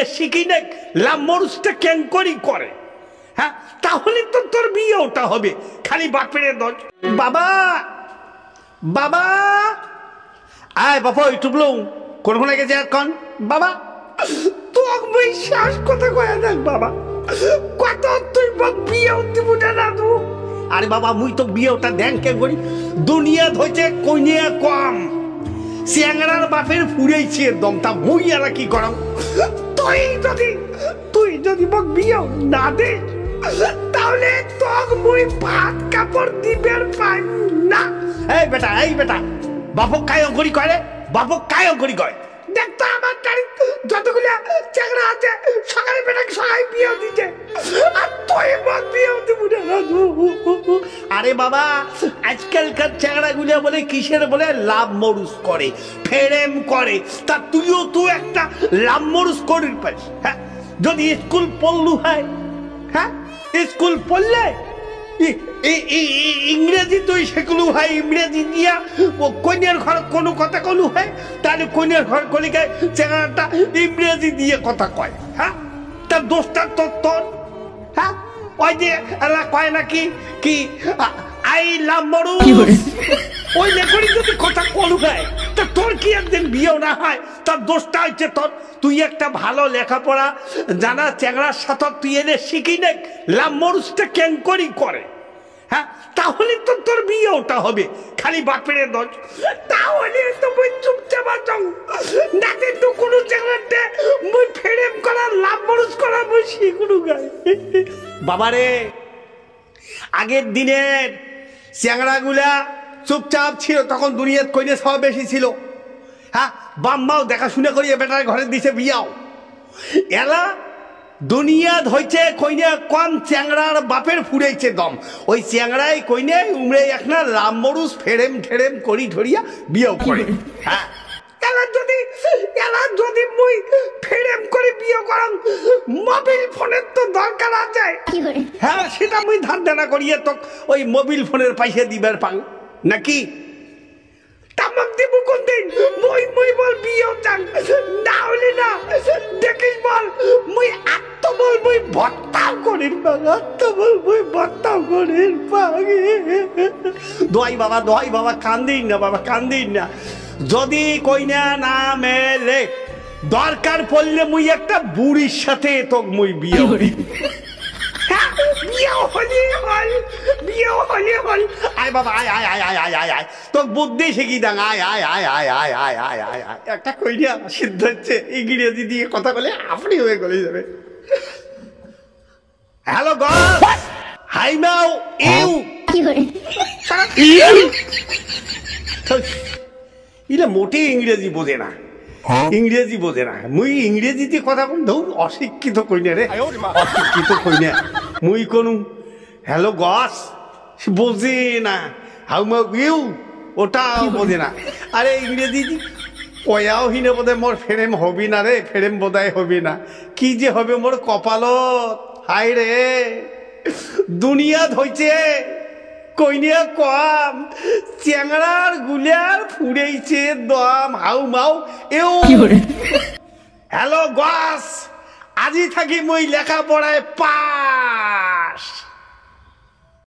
যে শিখি না লাভ মরুষটা ক্যাঙ্করি করে, হ্যাঁ তাহলে তো তোর বিয়ে ওটা হবে। খালি বাপের দোষ। বাবা বাবা আয় বাবা টুকলো কোনখানে গেছে এখন বাবা? তুই শ্বাস কথা কয়া দেখ বাবা, কত তুই বিয়ে দিব না তু? আরে বাবা মুই তো বিয়ে ওটা দেখ কে করি, দুনিয়া হইছে কইনিয়া কম, চ্যাংড়ার বাপের ফুরাইছে দম, তা মুই আর কি করাম? তুই যদি মোক বিয়ে না দে তাহলে তোক মুই ভাত কাপড় দিবের পাই না। এই বেটা বাপক কায় অঙ্করি কয় রে, বাপক কায় অঙ্করি কয়? দেখ তো আমার গাড়ি যতগুলা চ্যাংড়া আছে সকালে বেটাকে সবাই বিয়ে দিচ্ছে, আর তুই মোক বিয়ে দিব না। আরে বাবা আজকালকার চ্যাংড়া গুলা বলে কিসের বলে লাভ মরুস করে, ফেরেম করে, তা তুইও তো একটা লাভ মরুস করির পারিস। হ্যাঁ যদি স্কুল পড়লু হয়, হ্যাঁ স্কুল পড়লে ইংরেজি তুই শেখলু হয়, ইংরেজি দিয়া কন্যার ঘর কোনো কথা কলু হয়, তাহলে কন্যার ঘর কলিকায় চেহারাটা ইংরেজি দিয়ে কথা কয়। হ্যাঁ তার দোষটা তোর। হ্যাঁ ওই যে কয় নাকি কি আই লাভ মরু, ওই লেখরি যদি কথা কলু হয় তা তোর কি একদিন বিয়েও না হয়, তার দোষটা হচ্ছে তোর। তুই একটা ভালো লেখাপড়া জানা চ্যাংড়ার সাথে তুই এনে শিখি নে লাভ মরুষটা ক্যাঙ্করি করে, হ্যাঁ তাহলে তো তোর বিয়ে ওটা হবে। খালি বাপের দোষ। তাহলে তো মুই চুপচাপ আছং, নাতে তো কোনো চ্যাংড়াতে মুই ফেরেম করা লাভ মরুষ করা মুই শিখুন গাই। বাবারে আগের দিনের চ্যাংড়াগুলা চুপচাপ ছিল, তখন দুনিয়ার কইনে সব বেশি ছিল। হ্যাঁ বাম্মাও দেখাশুনা করিয়ে বেটার ঘরে দিছে বিয়াও। এলা দুনিয়া ধইছে কইনে কম, চ্যাংড়ার বাপের ফুরাইছে দম, ওই চ্যাংড়াই কইনে উমরে একটা লাভ মরুষ ফেরেম ঠেরেম করি ধরিয়া বিয়েও করে। হ্যাঁ এলা যদি মুই ফেরেম করে বিয়ে করাম, মোবাইল ফোনের তো দরকার আছে। হ্যাঁ সেটা মুই ধার দেনা করিয়ে তো ওই মোবাইল ফোনের পয়সা দিবার পাং নাকি? তামাক দিব কোনদিন মুই বল বিয়েও চাং, না হলে না দেখিস বল মুই আত্মবল মুই ভত্তাও করির পাং, আত্মবল মুই ভত্তাও করির পাং। দোয়াই বাবা কান্দিন না বাবা, কান্দিন না। যদি কইনা না মেলে দরকার পড়লে মুই একটা বুড়ির সাথে তো মুই বিয়ে আয় বাবা আয় তোর বুদ্ধি শিখি দাং, আয় একটা কইনা সিদ্ধ হচ্ছে ইংরেজি দিয়ে কথা বলে আপনি হয়ে গলে যাবে। হ্যালো গড হাই নাও ইউ ইলে মোটেই ইংরেজি বোঝে না, ইংরেজি বোঝে না। মুই ইংরেজিতে কথা বল ধর অশিক্ষিত কইনা রে, অশিক্ষিত কইনা মুই কোন হ্যালো গস বোঝে না, হাউ মা ইউ ওটাও বোঝে না। আরে ইংরেজি কয়াও হিনে বোধে মোর ফেরেম হবি না রে, ফেরেম বোধহয় হবি না, কি যে হবে মোর কপালত। হাই রে দুনিয়া ধইছে কইনিয়া কম, চ্যাংড়ার গুলিয়ার ফুরেইছে দম, হাউ মাউ এও। হ্যালো গস আজি থাকি মই লেখাপড়ায় পাস।